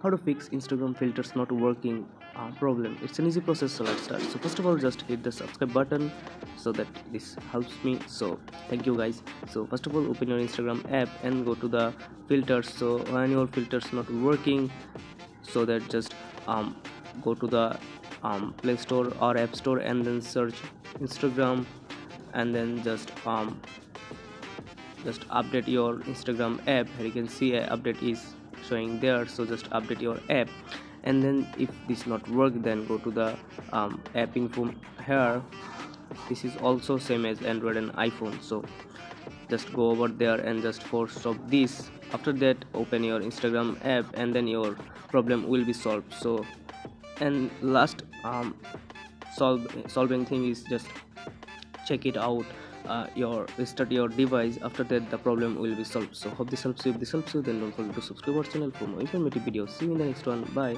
how to fix Instagram filters not working problem. It's an easy process, so let's start. So first of all, just hit the subscribe button so that this helps me. So thank you guys. So first of all, open your Instagram app and go to the filters. So when your filters not working, so that just go to the Play Store or App Store and then search Instagram, and then just update your Instagram app. Here you can see a update is showing there, so just update your app. And then if this not work, then go to the app info here. This is also same as Android and iPhone, so just go over there and just force stop this. After that, open your Instagram app and then your problem will be solved. So and last solving thing is just check it out, your restart your device. After that, the problem will be solved. So hope this helps you. If this helps you, then don't forget to subscribe our channel for more informative videos. See you in the next one. Bye.